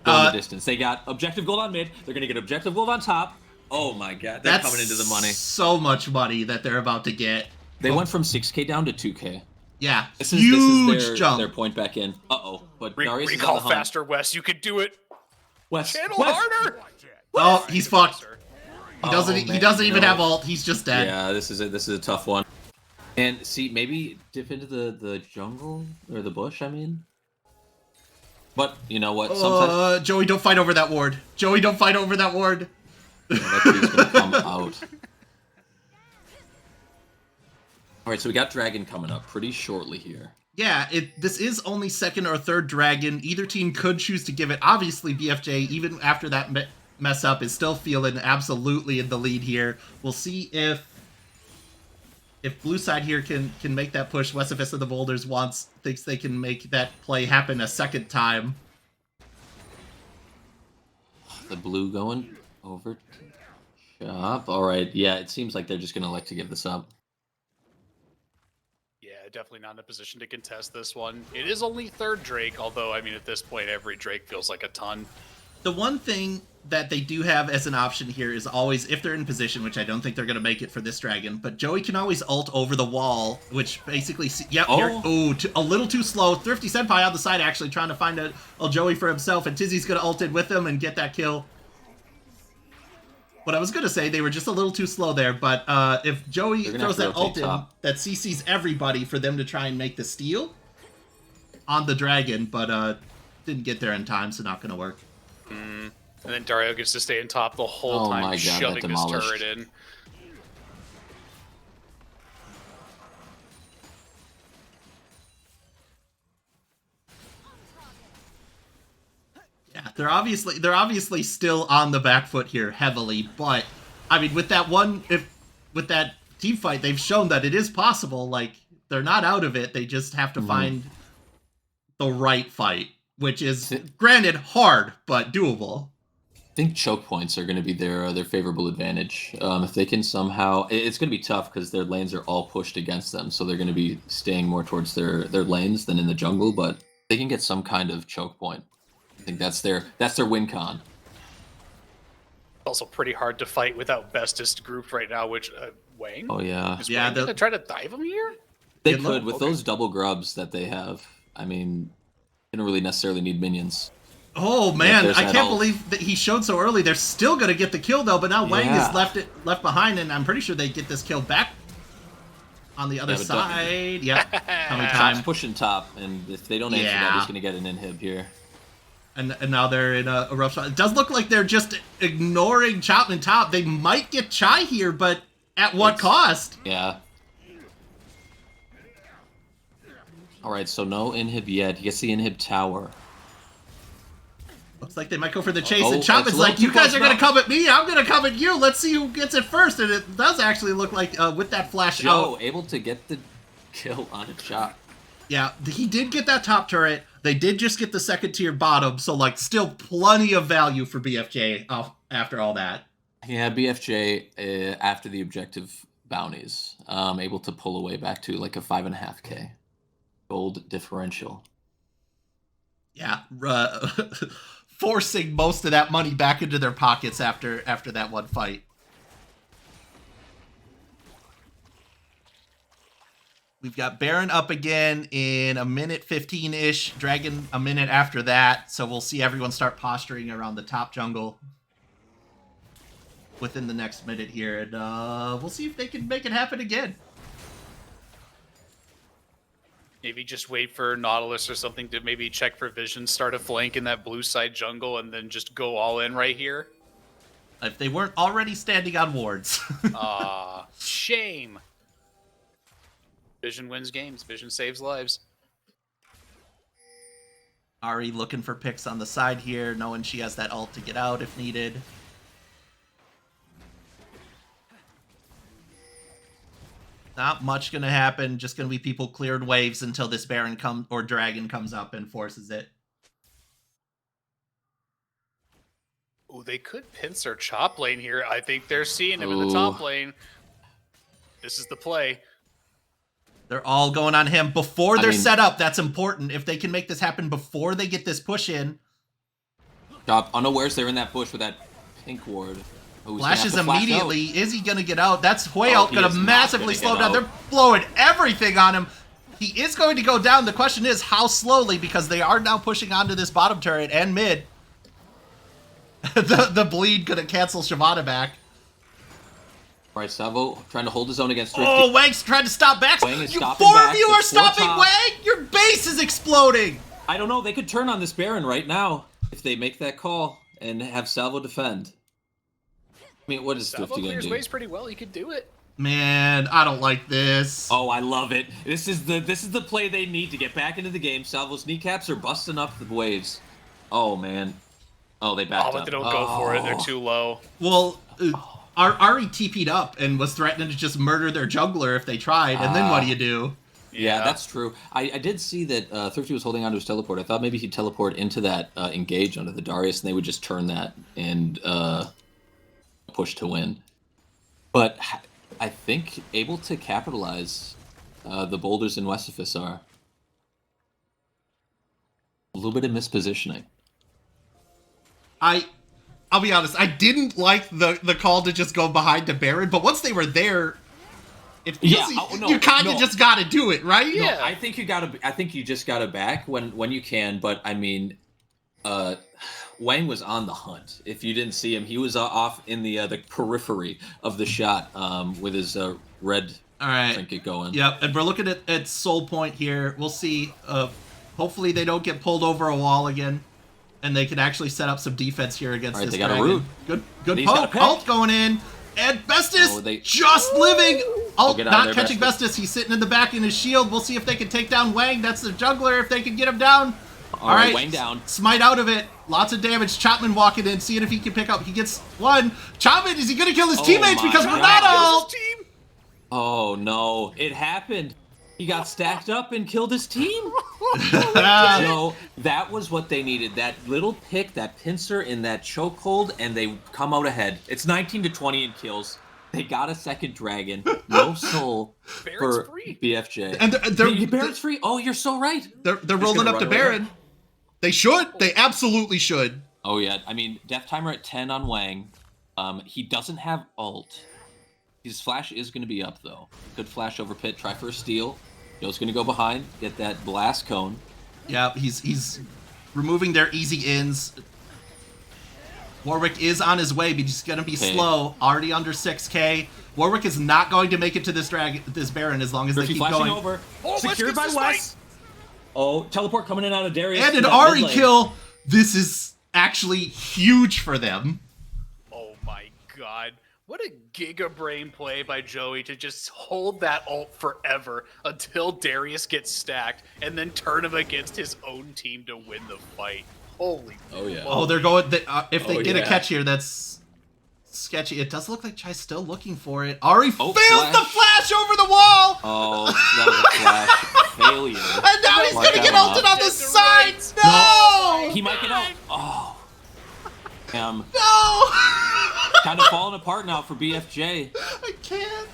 Go in the distance. They got objective gold on mid. They're going to get objective gold on top. Oh my god. They're That's coming into the money. so much money that they're about to get. They went from 6k down to 2k. Yeah, This is huge jump. their point back in. Uh-oh. But Darius is on Recall the hunt. faster, Wes. You can do it. Wes. Channel Wes. harder. Oh, he's fucked. He doesn't. Oh, he man, doesn't even no. have ult. He's just dead. Yeah, this is a tough one. And see, maybe dip into the jungle or the bush, I mean. But you know what? Sometimes Joey, don't fight over that ward. Joey, don't fight over that ward. that tree's gonna come out. Alright, so we got Dragon coming up pretty shortly here. Yeah, this is only second or third dragon. Either team could choose to give it. Obviously, BFJ, even after that mess up, is still feeling absolutely in the lead here. We'll see if blue side here can make that push. Westifus of the Boulders thinks they can make that play happen a second time. The blue going over to chop. Alright, yeah, it seems like they're just gonna like to give this up. Yeah, definitely not in a position to contest this one. It is only third Drake, although, I mean, at this point, every Drake feels like a ton. The one thing that they do have as an option here is always, if they're in position, which I don't think they're going to make it for this dragon, but Joey can always ult over the wall, which basically... Yep, a little too slow. Thrifty Senpai on the side actually trying to find a Joey for himself, and Tizzy's going to ult in with him and get that kill. What I was going to say, they were just a little too slow there, but if Joey throws that ult in, that CCs everybody for them to try and make the steal on the dragon, but didn't get there in time, so not going to work. And then Dario gets to stay in top the whole Oh time, my God, shoving that this demolished. turret in. Yeah, they're obviously still on the back foot here heavily, but I mean with that one with that team fight, they've shown that it is possible. Like, they're not out of it. They just have to find the right fight, which is, granted, hard, but doable. I think choke points are going to be their favorable advantage. If they can somehow, it's going to be tough because their lanes are all pushed against them, so they're going to be staying more towards their lanes than in the jungle. But they can get some kind of choke point. I think that's their win con. Also pretty hard to fight without bestest grouped right now, which Wang? Oh yeah, Is Wang gonna try to dive him here? They could with those double grubs that they have. I mean, they don't really necessarily need minions. Oh man, I can't believe that he showed so early. They're still gonna get the kill though, but now Wang is left behind, and I'm pretty sure they get this kill back on the other side. Yeah, coming time. Pushing top, and if they don't answer that, he's gonna get an inhib here. And now they're in a rough spot. It does look like they're just ignoring Chapman top. They might get Chai here, but at what cost? Yeah. All right, so no inhib yet. He gets the inhib tower. Looks like they might go for the chase, and Chapman's like, you guys are going to come at me, I'm going to come at you. Let's see who gets it first. And it does actually look like, with that flash out, able to get the kill on a shot. Yeah, he did get that top turret. They did just get the second tier bottom, so like still plenty of value for BFJ after all that. Yeah, BFJ after the objective bounties, able to pull away back to like a 5.5k gold differential. Yeah, forcing most of that money back into their pockets after that one fight. We've got Baron up again in a minute 15-ish, Dragon a minute after that, so we'll see everyone start posturing around the top jungle within the next minute here, and we'll see if they can make it happen again. Maybe just wait for Nautilus or something to maybe check for vision, start a flank in that blue side jungle, and then just go all in right here. If they weren't already standing on wards. Shame. Vision wins games. Vision saves lives. Ari looking for picks on the side here, knowing she has that ult to get out if needed. Not much gonna happen, just gonna be people clearing waves until this Baron or Dragon comes up and forces it. Oh, they could pinch their chop lane here. I think they're seeing him in the top lane. This is the play. They're all going on him before they're set up. That's important. If they can make this happen before they get this push in. Chop unawares they're in that bush with that pink ward. Flashes immediately. Is he going to get out? That's Huayao going to massively slow down. They're blowing everything on him. He is going to go down. The question is how slowly, because they are now pushing onto this bottom turret and mid. the bleed going to cancel Shyvana back. All right, Savo trying to hold his own against Thrifty. Oh, Wang's trying to stop back. Wang is stopping Four back. of you are stopping Wang? Your base is exploding. I don't know. They could turn on this Baron right now if they make that call and have Salvo defend. I mean, what is Thrifty going to do? Waves pretty well. He could do it. Man, I don't like this. Oh, I love it. This is the play they need to get back into the game. Salvo's kneecaps are busting up the waves. Oh man. Oh, they backed up. But they don't go for it. They're too low. Well, Ari TP'd up and was threatening to just murder their jungler if they tried, and then what do you do? Yeah, that's true. I did see that Thrifty was holding on to his teleport. I thought maybe he'd teleport into that engage onto the Darius, and they would just turn that and push to win. But I think able to capitalize the boulders in Westifis are a little bit of mispositioning. I'll be honest, I didn't like the call to just go behind the Baron, but once they were there, it feels you kind of just got to do it, right? Yeah, no, I think you just got to back when you can. But I mean, Wang was on the hunt. If you didn't see him, he was off in the periphery of the shot with his red trinket going. Yep, and we're looking at Soul Point here. We'll see. Hopefully they don't get pulled over a wall again. And they can actually set up some defense here against this dragon. Root. Good poke. Ult going in. And Bestis just living. Ult not catching Bestis. He's sitting in the back in his shield. We'll see if they can take down Wang. That's the jungler if they can get him down. All right, Wang down. Smite out of it. Lots of damage. Chapman walking in, seeing if he can pick up. He gets one. Chapman, is he going to kill his teammates? Because we're not ult. Oh no, it happened. He got stacked up and killed his team. So that was what they needed. That little pick, that pincer in that chokehold, and they come out ahead. It's 19-20 in kills. They got a second dragon. No soul Baron's for free. BFJ. And Baron's free. Oh, you're so right. They're rolling up to Baron. They should. They absolutely should. Oh yeah. I mean, death timer at 10 on Wang. He doesn't have ult. His flash is going to be up, though. Good flash over pit. Try for a steal. Joe's going to go behind, get that blast cone. Yeah, he's removing their easy ins. Warwick is on his way, but he's going to be slow. Already under 6k. Warwick is not going to make it to this Baron as long as they keep going. Over. Oh, Secured by WES. Oh, teleport coming in out of Darius. And an Ahri kill. This is actually huge for them. Oh my god. What a giga brain play by Joey to just hold that ult forever until Darius gets stacked and then turn him against his own team to win the fight. Holy Oh yeah. Oh, they're going. If they get a yeah. catch here, that's sketchy. It does look like Chai's still looking for it. Ahri fails flash. the flash over the wall! Oh, that was a flash failure. And now he's Mark gonna get that one ulted up. on the side! No! He might get out. Oh. No! Kind of falling apart now for BFJ. I can't.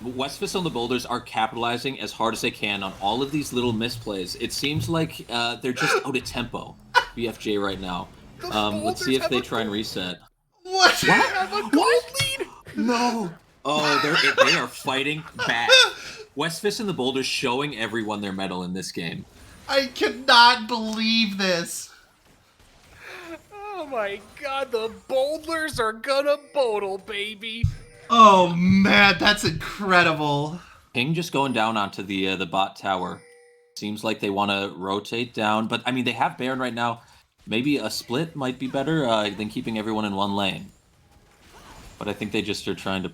Westfist on the Boulders are capitalizing as hard as they can on all of these little misplays. It seems like they're just out of tempo, BFJ right now. Let's see if they try and reset. What? have a gold lead! No. Oh, they are fighting back. Westfist and the Boulders showing everyone their mettle in this game. I cannot believe this. Oh my god, the boulders are gonna bodle, baby. Oh man, that's incredible. Ping just going down onto the bot tower. Seems like they want to rotate down, but I mean they have Baron right now. Maybe a split might be better than keeping everyone in one lane. But I think they just are trying to.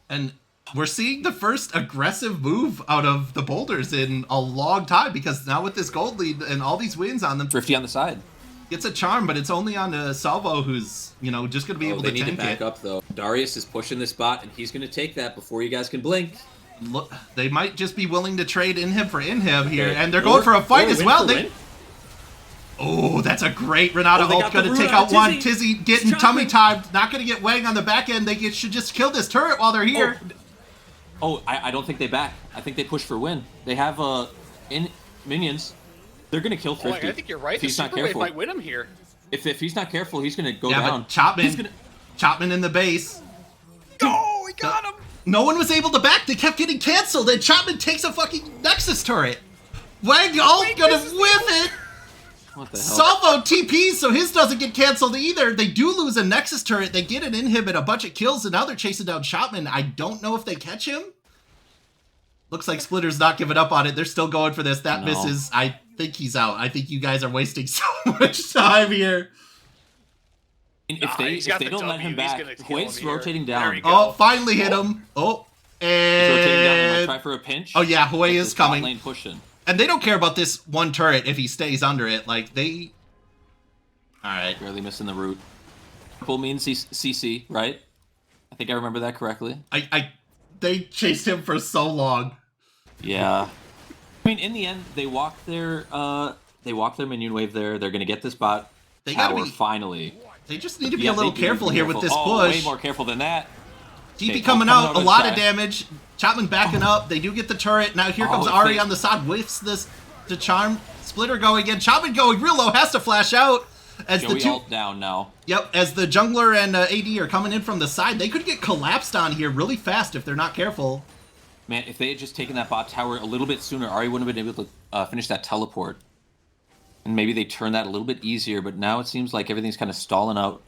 And we're seeing the first aggressive move out of the Boulders in a long time because now with this gold lead and all these wins on them, Thrifty on the side. gets a charm, but it's only on Salvo who's, just going to be able They to need to tank back it. up though. Darius is pushing this bot, and he's going to take that before you guys can blink. Look, they might just be willing to trade Inhib for Inhib here, Okay. and they're going for a fight Or as win well. for They win. Oh, that's a great Renato they ult. got the Going to root take on out one. Tizzy. Tizzy getting Stop tummy it. timed. Not going to get Wang on the back end. They should just kill this turret while they're here. I don't think they back. I think they push for win. They have minions. They're going to kill Oh, Thrifty. I think you're right. If The he's not super wave careful. might win him here. If he's not careful, he's going to go Yeah, down. but Chopman, He's gonna... Chopman in the base. Oh, he got him. No one was able to back. They kept getting canceled, and Chopman takes a fucking Nexus turret. Wang ult gonna misses the whiff ult. it. What the hell? Salvo TPs, so his doesn't get canceled either. They do lose a Nexus turret. They get an Inhib and a bunch of kills, and now they're chasing down Chopman. I don't know if they catch him. Looks like Splitter's not giving up on it. They're still going for this. That No. misses. I think he's out. I think you guys are wasting so much time here. And Nah, if he's they got the don't let him W, he's back, gonna kill Huey's him here. rotating There down. we go. Oh, finally hit him. Oh, He's rotating down. They might and try for a pinch. oh yeah, Huey Get is this bot coming. Lane pushing. And they don't care about this one turret if he stays under it. Like, they... Alright. Barely missing the root. Purple means CC, right? I think I remember that correctly. They chased him for so long. Yeah. I mean, in the end, they walk their minion wave there. They're gonna get this bot They gotta tower be- finally. They just need to be Yeah, a little they do need to careful be here with this careful. push. Way more careful than that. TP Okay, coming coming out, out a of lot the of track. damage. Chapman backing up. They do get the turret. Now here comes Oh, Ahri they- on the side. Whiffs the charm. Splitter going again. Chapman going real low. Has to flash out. As Joey the two... ult down now. Yep, as the jungler and AD are coming in from the side. They could get collapsed on here really fast if they're not careful. Man, if they had just taken that bot tower a little bit sooner, Ahri wouldn't have been able to finish that teleport. And maybe they turn that a little bit easier, but now it seems like everything's kind of stalling out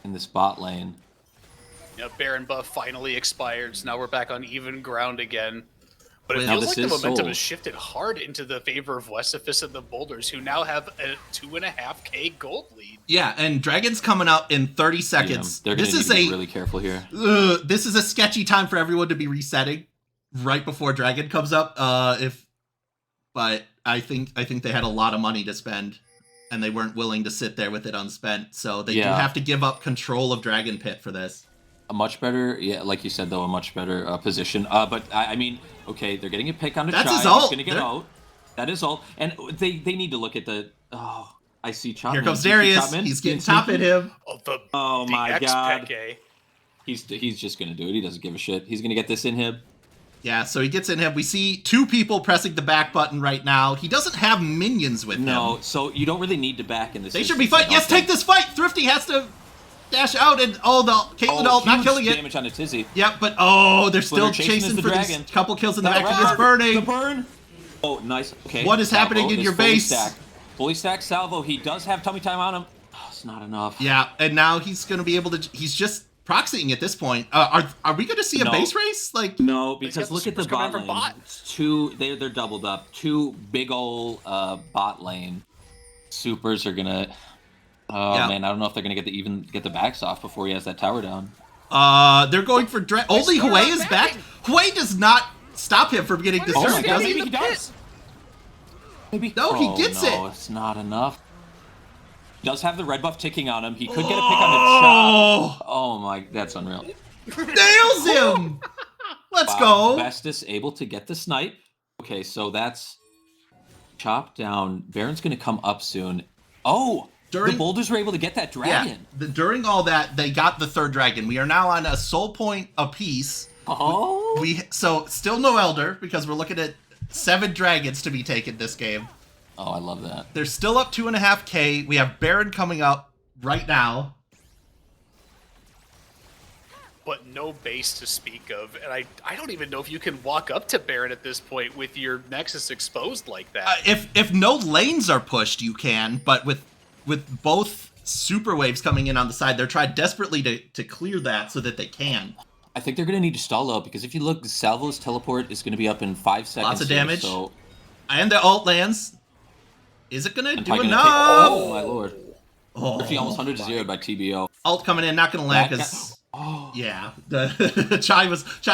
in this bot lane. Yeah, Baron buff finally expired, so now we're back on even ground again. But it Now feels this like the is momentum Soul. has shifted hard into the favor of Westfist and the Boulders, who now have a 2.5k gold lead. Yeah, and Dragon's coming out in 30 seconds. They're going This to need is to be a really careful here. this is a sketchy time for everyone to be resetting right before Dragon comes up. But I think they had a lot of money to spend, and they weren't willing to sit there with it unspent. So they do Yeah. have to give up control of Dragon Pit for this. A much better, yeah, like you said though, a much better position. But I mean, okay, they're getting a pick on the That's Chai. his ult. He's gonna get out. That is ult, and they need to look at the. Oh, I see Chopman. Here comes You see Darius. Chopman? He's getting Being top at sneaky? him. Oh, my X God. Peke. He's just gonna do it. He doesn't give a shit. He's gonna get this inhib. Yeah, so he gets in him. We see 2 people pressing the back button right now. He doesn't have minions with him. No, so you don't really need to back in this. They should be fighting. Yes, take this fight. Thrifty has to dash out, and the Caitlyn ult not killing it. Damage on the Tizzy. Yep, but they're still chasing the for dragon. this couple kills in the That back. red- It's burning. The burn. Oh, nice. Okay. What is happening Salvo in is your fully base? Stacked. Fully stacked Salvo. He does have tummy time on him. Oh, it's not enough. Yeah, and now he's going to be able to. He's just proxying at this point. Are we going to see a No. base race? Like, No, He's because got the look at the supers coming bot from lane. bot. It's two. They're doubled up. 2 big ol' bot lane supers are gonna. Oh Yeah. man, I don't know if they're gonna get the backs off before he has that tower down. they're going for only still Hue not is back. backing. Hue does not stop him from getting this Oh turn, my god, does maybe he? he does. Maybe. No, he Oh, gets no, it. it's not enough. Does have the red buff ticking on him. He could get a pick on the chop. Oh my, that's unreal. Nails him. Let's Wow, go. Vestus able to get the snipe. Okay, so that's chop down. Baron's gonna come up soon. Oh, the boulders were able to get that dragon. Yeah, during all that, they got the 3rd dragon. We are now on a soul point apiece. Oh, So still no elder because we're looking at 7 dragons to be taken this game. oh, I love that. They're still up 2.5k. We have Baron coming up right now. But no base to speak of, and I don't even know if you can walk up to Baron at this point with your Nexus exposed like that. If no lanes are pushed, you can, but with both super waves coming in on the side, they're trying desperately to clear that so that they can. I think they're gonna need to stall out because if you look, Salvo's teleport is gonna be up in 5 seconds. Lots of here, damage. so And the ult lands. Is it gonna and do probably enough? gonna take- oh my lord! Oh, If he almost 100-0 by TBO. ult coming in, not gonna land That because guy- Oh, yeah, the Chai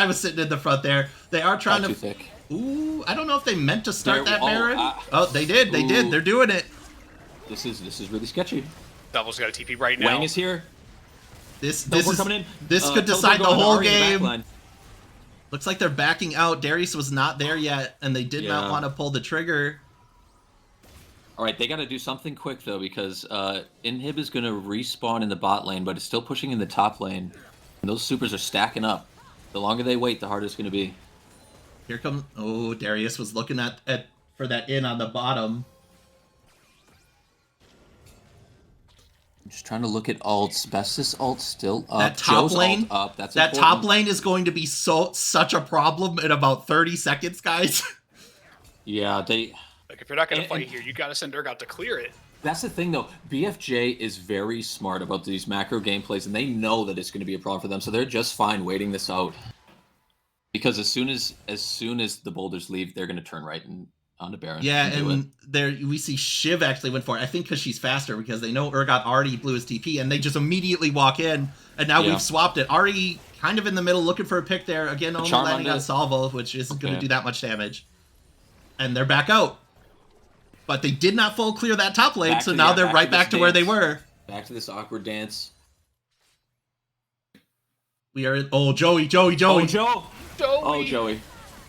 was sitting in the front there. They are trying not to. too thick. Ooh, I don't know if they meant to start They're- that Baron. oh, They did. They did. ooh. They're doing it. This is really sketchy. Devil's got a TP right now. Wang is here. This Teleport is coming in. this could Teleport decide the going to whole Ari in the back game. line. Looks like they're backing out. Darius was not there yet, and they did not Yeah. want to pull the trigger. All right, they got to do something quick though because Inhib is going to respawn in the bot lane, but it's still pushing in the top lane. And those supers are stacking up. The longer they wait, the harder it's going to be. Here comes. Oh, Darius was looking at for that in on the bottom. I'm just trying to look at ults. Bestis ult still up. That top Joe's lane, ult up. That's that important. top lane is going to be such a problem in about 30 seconds, guys. Yeah, they. Like if you're not going to And- fight here, you got to send Urgot to clear it. That's the thing, though. BFJ is very smart about these macro gameplays, and they know that it's going to be a problem for them, so they're just fine waiting this out. Because as soon as the boulders leave, they're going to turn right and onto Baron. Yeah, do it. and there we see Shiv actually went for it. I think because she's faster, because they know Urgot already blew his TP, and they just immediately walk in, and now Yeah. we've swapped it. Ari kind of in the middle, looking for a pick there. Again, only charm landing on on it. Salvo, which isn't going to Okay. do that much damage. And they're back out. But they did not full clear that top lane, Back so to- now yeah, they're back right to this back to where they dance. were. Back to this awkward dance. We are in, oh, Joey. Oh, Joe! Joey! Oh, Joey.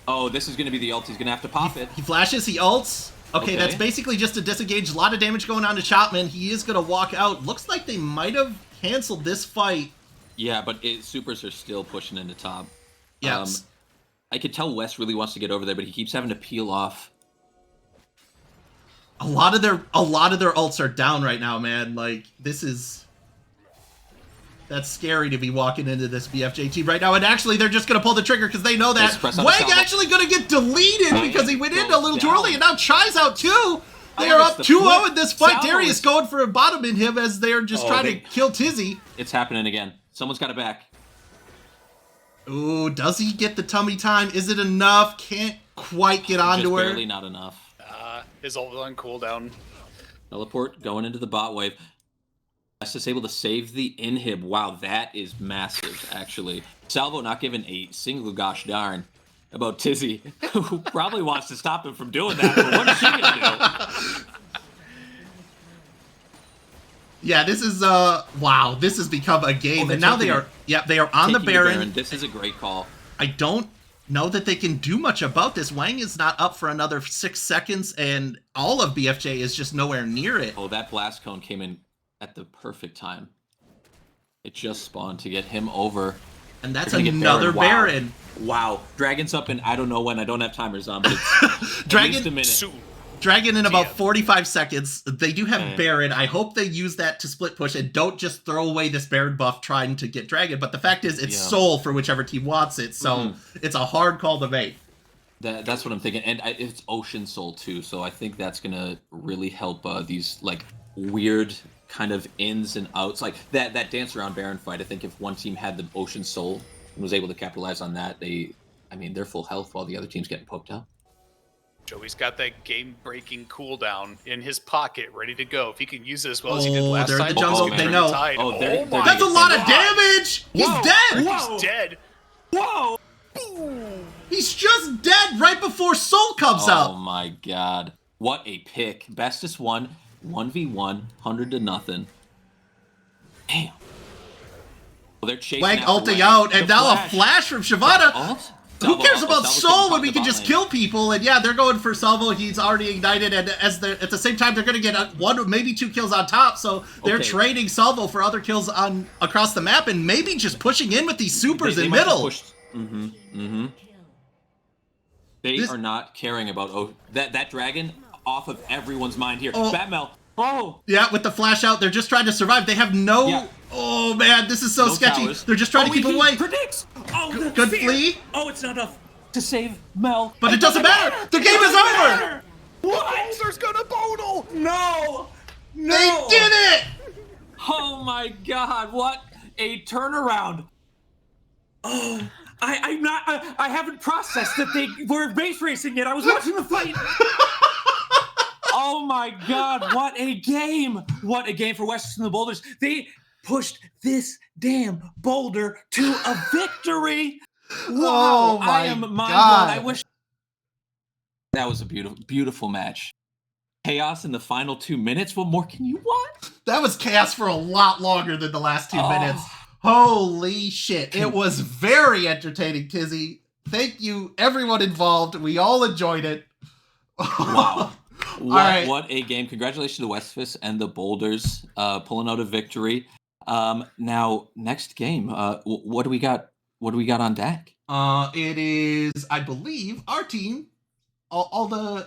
Oh, this is going to be the ult. He's going to have to pop it. He flashes, he ults. Okay, Okay. that's basically just a disengage. A lot of damage going on to Chopman. He is going to walk out. Looks like they might have canceled this fight. Yeah, but supers are still pushing into top. Yes. I could tell Wes really wants to get over there, but he keeps having to peel off. A lot of their ults are down right now, man. Like, that's scary to be walking into this BFJ team right now. And actually, they're just going to pull the trigger because they know that Let's press on the Wang salvo. actually going to get deleted Wang because he went in a goes little too down. early. And now Chai's out too. They Oh, are it's up the 2-0 flip. in this fight. Salvo Darius is- going for a bottom in him as they're just Oh, trying they- to kill Tizzy. It's happening again. Someone's got it back. Ooh, does he get the tummy time? Is it enough? Can't quite get Just onto her. barely not enough. His ult was on cooldown. Teleport going into the bot wave. Estes able to save the inhib. Wow, that is massive, actually. Salvo not giving a single gosh darn about Tizzy, who probably wants to stop him from doing that, but what is she going to do? Yeah, this is wow, this has become a game, they're and now taking they are they are on the Taking Baron. This is a great call. I don't know that they can do much about this. Wang is not up for another 6 seconds, and all of BFJ is just nowhere near it. Oh, that blast cone came in at the perfect time. It just spawned to get him over. And that's They're gonna get another Baron. Baron. Wow. Dragon's up in I don't know when. I don't have timers on, but it's Dragon- at least a minute. Soon. Dragon in about Yeah. 45 seconds. They do have Okay. Baron. I hope they use that to split push and don't just throw away this Baron buff trying to get Dragon. But the fact is, it's Yeah. Soul for whichever team wants it. So it's a hard call to make. That's what I'm thinking. And it's Ocean Soul, too. So I think that's going to really help these, like, weird kind of ins and outs. Like, that dance around Baron fight, I think if one team had the Ocean Soul and was able to capitalize on that, they're full health while the other team's getting poked out. Joey's got that game-breaking cooldown in his pocket, ready to go. If he can use it as well as he did Oh, last they're in time, the jungle. he's They gonna know. turn the tide. Oh, they're my That's a lot of God. damage! He's Whoa. dead! Whoa. He's dead. Whoa! He's just dead right before Soul comes Oh, out. my God. What a pick. Bestest one, 1v1, 100 to nothing. Damn. Well, they're chasing Wang after ulting Wang. out, and The now a flash from Shyvana. Ult? Who Salvo cares ult. about Salvo's Soul getting when we top can the just bot kill people? And yeah, they're going for Salvo. He's already ignited, and at the same time, they're going to get one, maybe 2 kills on top. So they're Okay. trading Salvo for other kills on across the map, and maybe just pushing in with these supers They in might just middle. push- They This- are not caring about that dragon off of everyone's mind here. Oh. Batmel. Oh, Yeah, with the flash out, they're just trying to survive. They have no. Yeah. Oh man, this is so No sketchy. towers. They're just trying to keep he away. predicts. Oh, the Good fear. flea. Oh, it's not enough. to save Mel. But it doesn't matter. The game is over. What? Boulder's gonna bodle. No. No. They did it. Oh my God! What a turnaround! Oh, I'm not. I haven't processed that they were base racing yet. I was watching the fight. Oh my God! What a game! What a game for Western and the Boulders. They pushed this damn boulder to a victory. Oh Wow, my I am mind blown. God. I wish. That was a beautiful match. Chaos in the final 2 minutes. What more can you want? That was chaos for a lot longer than the last 2 Oh. minutes. Holy shit. It was very entertaining, Tizzy. Thank you, everyone involved. We all enjoyed it. Wow. right. What a game. Congratulations to the Westfist and the Boulders pulling out a victory. Now, next game, what do we got? What do we got on deck? It is, I believe, our team. All the